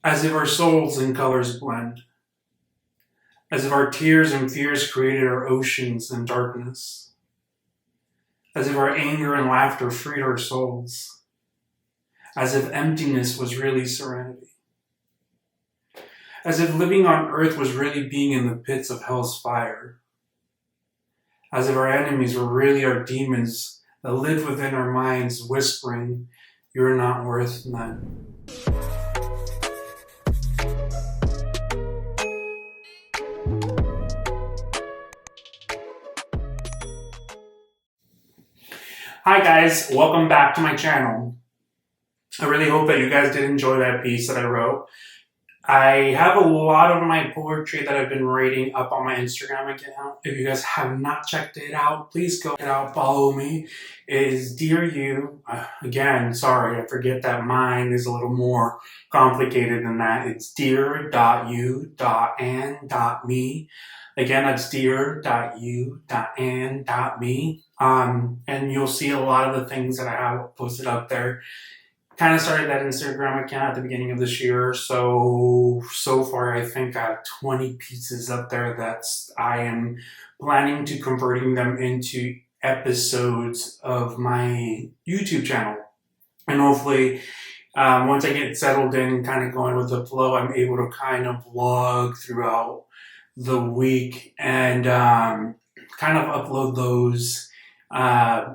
As if our souls and colors blend, as if our tears and fears created our oceans and darkness, as if our anger and laughter freed our souls, as if emptiness was really serenity, as if living on earth was really being in the pits of hell's fire, as if our enemies were really our demons that lived within our minds whispering, "You're not worth none." Hi guys, welcome back to my channel. I really hope that you guys did enjoy that piece that I wrote. I have a lot of my poetry that I've been writing up on my Instagram account. If you guys have not checked it out, please go check it out, follow me. It is Dear You. Again, sorry, I forget that mine is a little more complicated than that. It's dear.you.and.me. Again, that's dear.you.and.me. And you'll see a lot of the things that I have posted up there. Kind of started that Instagram account at the beginning of this year, so far I think I have 20 pieces up there that I am planning to converting them into episodes of my YouTube channel. And hopefully, once I get settled in, kind of going with the flow, I'm able to kind of vlog throughout the week and kind of upload those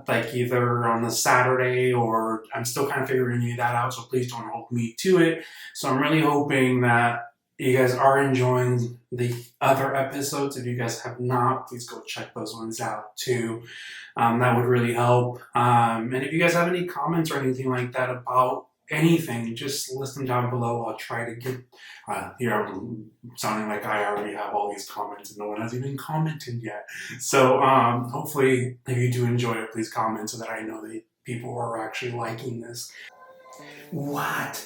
like either on the Saturday, or I'm still kind of figuring that out, so please don't hold me to it. So I'm really hoping that you guys are enjoying the other episodes. If you guys have not, please go check those ones out too. That would really help. And if you guys have any comments or anything like that about anything, just list them down below. I'll try to get here I'm sounding like I already have all these comments and no one has even commented yet. So hopefully if you do enjoy it, please comment so that I know that people are actually liking this. What?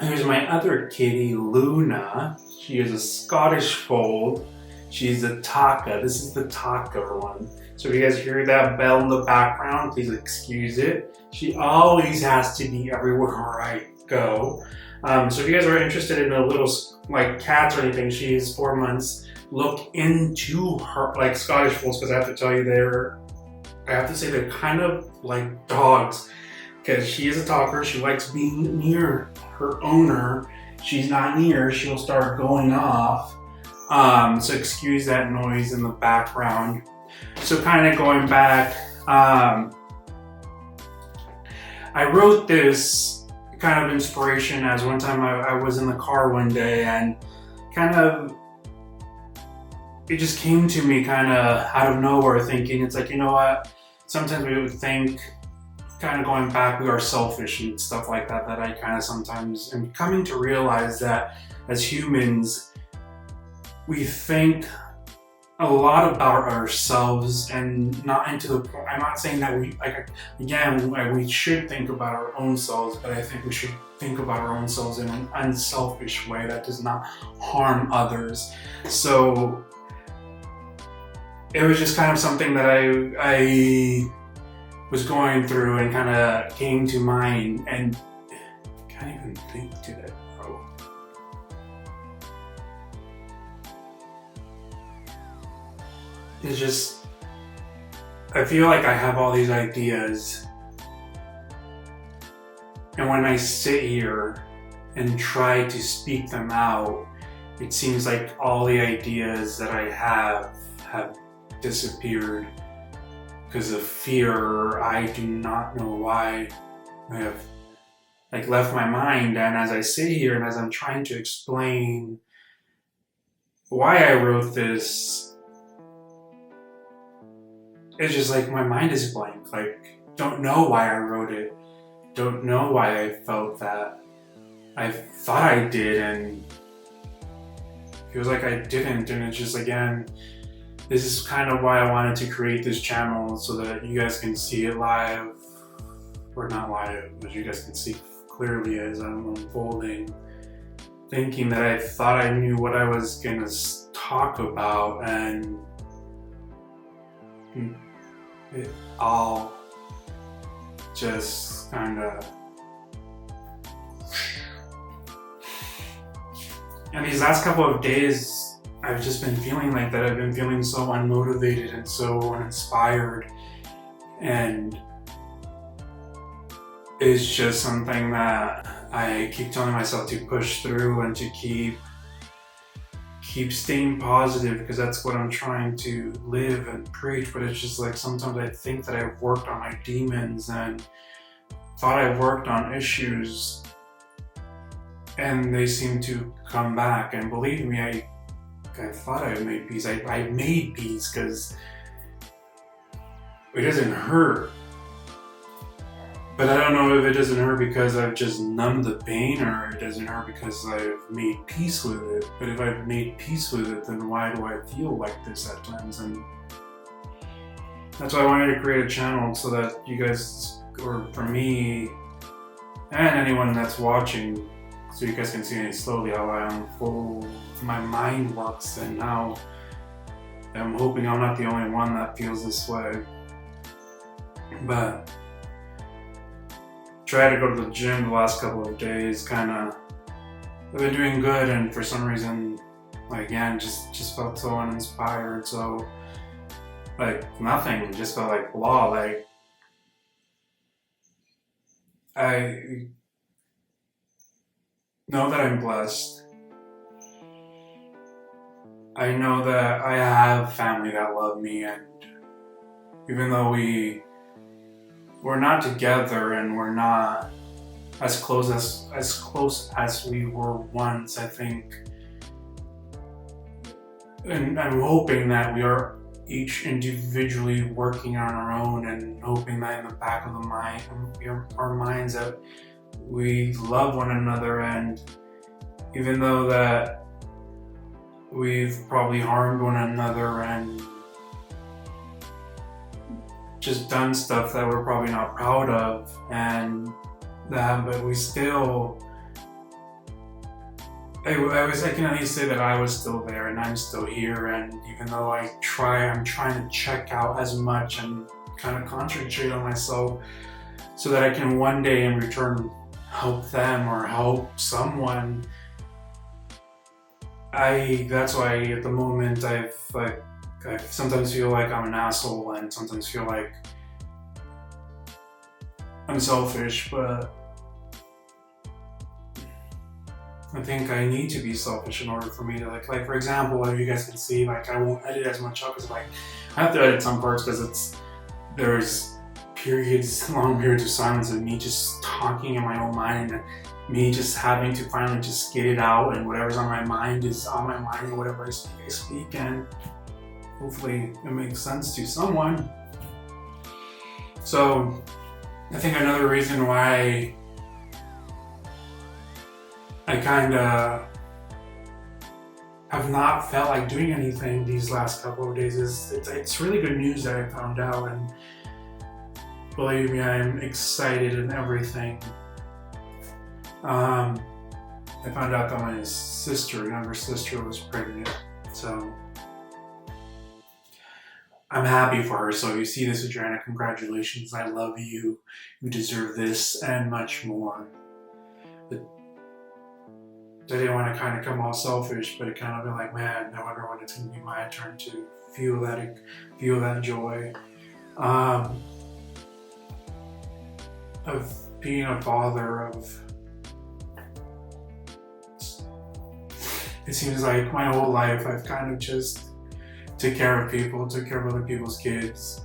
Here's my other kitty, Luna. She is a Scottish fold. She's a Taka. This is the Taka one. So if you guys hear that bell in the background, please excuse it. She always has to be everywhere I go. So if you guys are interested in a little like cats or anything, she is 4 months. Look into her like Scottish folds, because I have to tell you they're kind of like dogs. Because she is a talker, she likes being near her owner. She's not near, she'll start going off. So excuse that noise in the background. So kind of going back, I wrote this kind of inspiration as one time I was in the car one day and kind of, it just came to me kind of out of nowhere, thinking it's like, you know what, sometimes we would think, kind of going back, we are selfish and stuff like that, that I kind of sometimes am coming to realize that as humans, we think a lot about ourselves and not into the point. I'm not saying that we, like, again, we should think about our own selves, but I think we should think about our own selves in an unselfish way that does not harm others. So it was just kind of something that I was going through and kind of came to mind, and I can't even think today, bro. It's just, I feel like I have all these ideas, and when I sit here and try to speak them out, it seems like all the ideas that I have disappeared because of fear. I do not know why I have like left my mind. And as I sit here and as I'm trying to explain why I wrote this, it's just like my mind is blank. Like, don't know why I wrote it. Don't know why I felt that. I thought I did, and feels like I didn't. And it's just, again, this is kind of why I wanted to create this channel, so that you guys can see it live, or not live, but you guys can see clearly as I'm unfolding, thinking that I thought I knew what I was gonna talk about, and it all just kind of. And these last couple of days, I've just been feeling like that. I've been feeling so unmotivated and so uninspired. And it's just something that I keep telling myself to push through and to keep staying positive, because that's what I'm trying to live and preach. But it's just like sometimes I think that I've worked on my demons and thought I've worked on issues, and they seem to come back. And believe me, I thought I made peace. I made peace because it doesn't hurt. But I don't know if it doesn't hurt because I've just numbed the pain, or it doesn't hurt because I've made peace with it. But if I've made peace with it, then why do I feel like this at times? And that's why I wanted to create a channel, so that you guys, or for me, and anyone that's watching, so you guys can see slowly how my mind works, and how I'm hoping I'm not the only one that feels this way. But tried to go to the gym the last couple of days, I've been doing good, and for some reason, again, just felt so uninspired, so nothing, just felt like blah. I know that I'm blessed. I know that I have family that love me, and even though we're not together and we're not as close as we were once, I think, and I'm hoping that we are each individually working on our own, and hoping that in the back of our minds, that we love one another. And even though that we've probably harmed one another and just done stuff that we're probably not proud of, and that, but we still, I can at least say that I was still there, and I'm still here. And even though I'm trying to check out as much and kind of concentrate on myself, so that I can one day in return help them or help someone. That's why at the moment I sometimes feel like I'm an asshole, and sometimes feel like I'm selfish, but I think I need to be selfish in order for me to like for example, you guys can see, I won't edit as much up, because I have to edit some parts, because there's long periods of silence of me just talking in my own mind, and me just having to finally just get it out, and whatever's on my mind is on my mind, and whatever I speak, and hopefully it makes sense to someone. So I think another reason why I kind of have not felt like doing anything these last couple of days is it's really good news that I found out, and believe me, I'm excited and everything. I found out that my younger sister was pregnant, so I'm happy for her. So if you see this, Adriana, congratulations. I love you. You deserve this and much more. But I didn't want to kind of come all selfish, but it kind of be like, man, I wonder when it's going to be my turn to feel that joy. Of being a father, it seems like my whole life I've kind of just took care of other people's kids,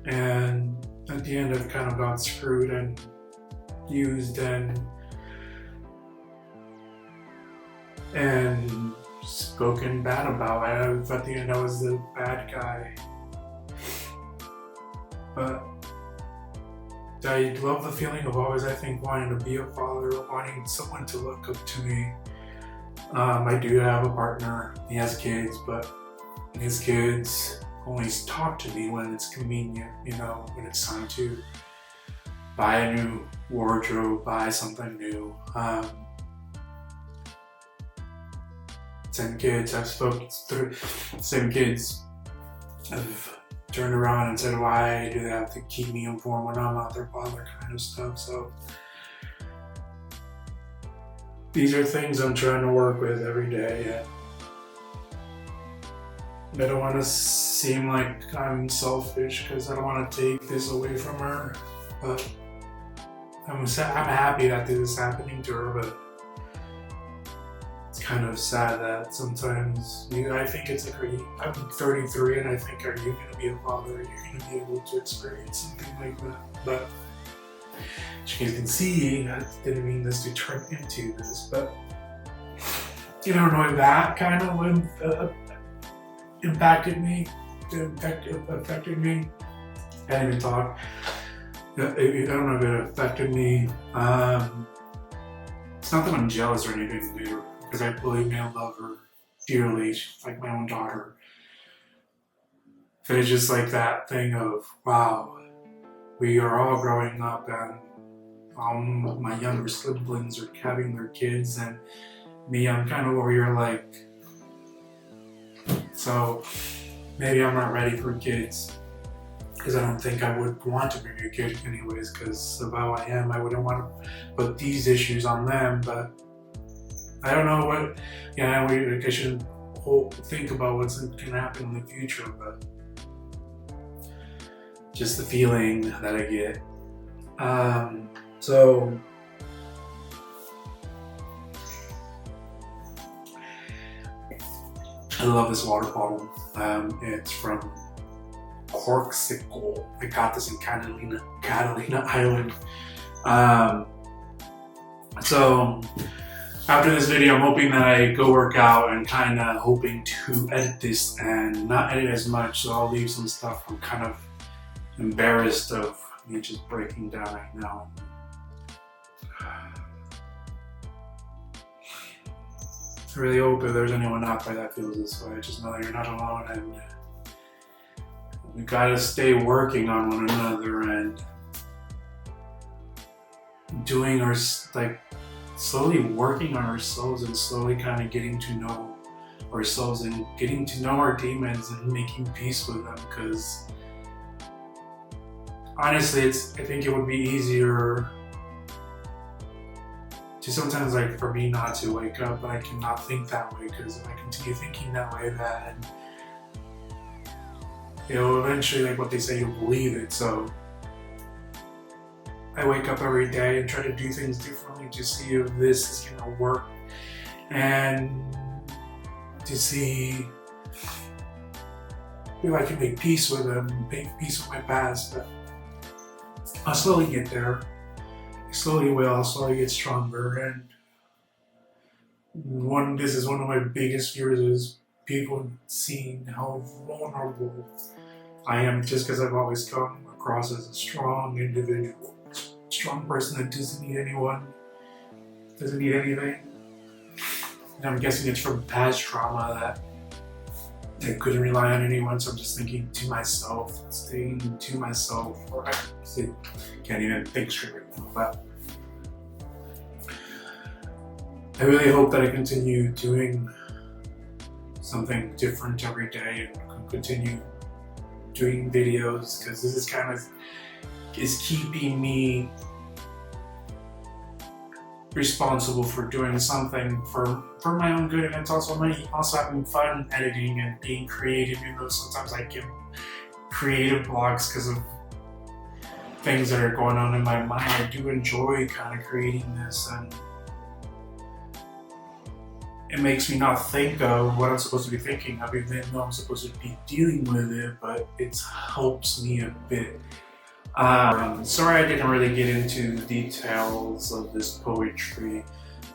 and at the end I've kind of got screwed and used and spoken bad about it. At the end I was the bad guy, but I love the feeling of always, I think, wanting to be a father, wanting someone to look up to me. I do have a partner, he has kids, but his kids only talk to me when it's convenient, when it's time to buy a new wardrobe, buy something new. 10 kids, I've spoken through 7 kids. I've turned around and said, why do they have to keep me informed when I'm not their father, kind of stuff. So these are things I'm trying to work with every day. And I don't want to seem like I'm selfish because I don't want to take this away from her, but I'm happy that this is happening to her, but it's kind of sad that sometimes I think it's like, I'm 33 and I think, are you going to be a father? Are you going to be able to experience something like that? But as you guys can see, I didn't mean this to turn into this, but you don't know if that kind of affected me. I didn't even talk. I don't know if it affected me. It's not that I'm jealous or anything, dude, because I believe me, I love her dearly. She's like my own daughter. But it's just like that thing of, wow, we are all growing up and my younger siblings are having their kids, and me, I'm kind of over here like, so maybe I'm not ready for kids. Because I don't think I would want to bring a kid anyways, because of how I am. I wouldn't want to put these issues on them, but I don't know what, I shouldn't think about what's going to happen in the future, but just the feeling that I get. So I love this water bottle. It's from Corksicle. I got this in Catalina Island. So after this video, I'm hoping that I go work out and kind of hoping to edit this and not edit as much, so I'll leave some stuff. I'm kind of embarrassed of me just breaking down right now. I really hope if there's anyone out there that feels this way, just know that you're not alone, and we gotta stay working on one another and doing our, like, slowly working on ourselves and slowly kind of getting to know ourselves and getting to know our demons and making peace with them. Because honestly, I think it would be easier to sometimes, like, for me not to wake up, but I cannot think that way, because if I continue thinking that way, then eventually, like what they say, you'll believe it. So I wake up every day and try to do things differently to see if this is gonna work, and to see if I can make peace with them, make peace with my past. But I'll slowly get there. I slowly will. I'll slowly get stronger. And this is one of my biggest fears, is people seeing how vulnerable I am, just because I've always come across as a strong individual, strong person that doesn't need anyone, doesn't need anything. And I'm guessing it's from past trauma that I couldn't rely on anyone, so I'm just thinking to myself, staying to myself, or I can't even think straight right now. But I really hope that I continue doing something different every day and continue doing videos, because this is kind of is keeping me responsible for doing something for my own good, and it's also having fun editing and being creative, even though sometimes I get creative blocks because of things that are going on in my mind. I do enjoy kind of creating this, and it makes me not think of what I'm supposed to be thinking of, even though I'm supposed to be dealing with it, but it helps me a bit. Sorry I didn't really get into the details of this poetry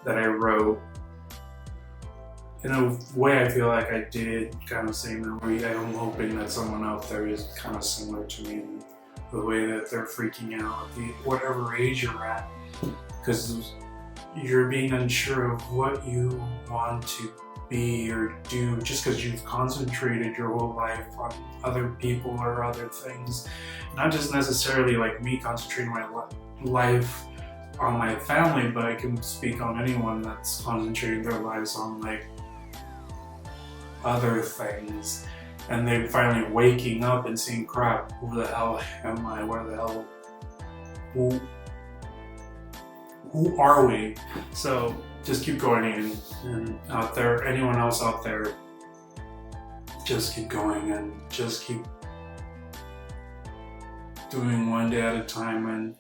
that I wrote. In a way, I feel like I did kind of say memory. I'm hoping that someone out there is kind of similar to me in the way that they're freaking out at whatever age you're at, because you're being unsure of what you want to be or do just because you've concentrated your whole life on other people or other things. Not just necessarily like me concentrating my life on my family, but I can speak on anyone that's concentrating their lives on like other things. and they're finally waking up and saying, crap, who the hell am I? Where the hell, who are we? So just keep going in, and out there, anyone else out there, just keep going and just keep doing one day at a time. And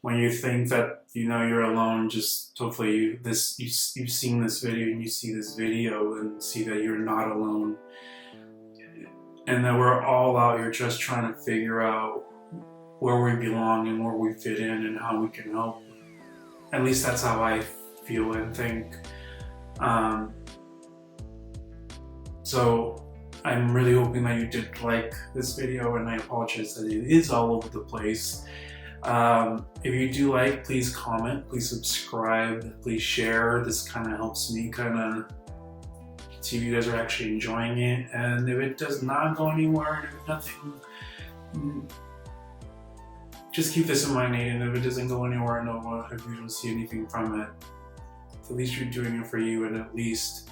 when you think that you're alone, just hopefully you've seen this video and you see this video and see that you're not alone, and that we're all out here just trying to figure out where we belong and where we fit in and how we can help. At least that's how I feel and think. So I'm really hoping that you did like this video, and I apologize that it is all over the place. If you do like, please comment, please subscribe, please share. This kind of helps me kind of see if you guys are actually enjoying it. And if it does not go anywhere, and if nothing, just keep this in mind, and if it doesn't go anywhere, no, if you don't see anything from it, at least you're doing it for you, and at least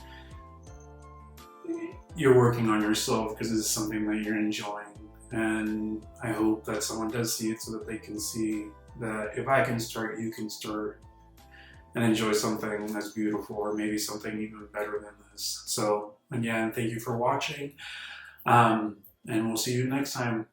you're working on yourself because this is something that you're enjoying. And I hope that someone does see it so that they can see that if I can start, you can start and enjoy something that's beautiful, or maybe something even better than this. So again, thank you for watching, and we'll see you next time.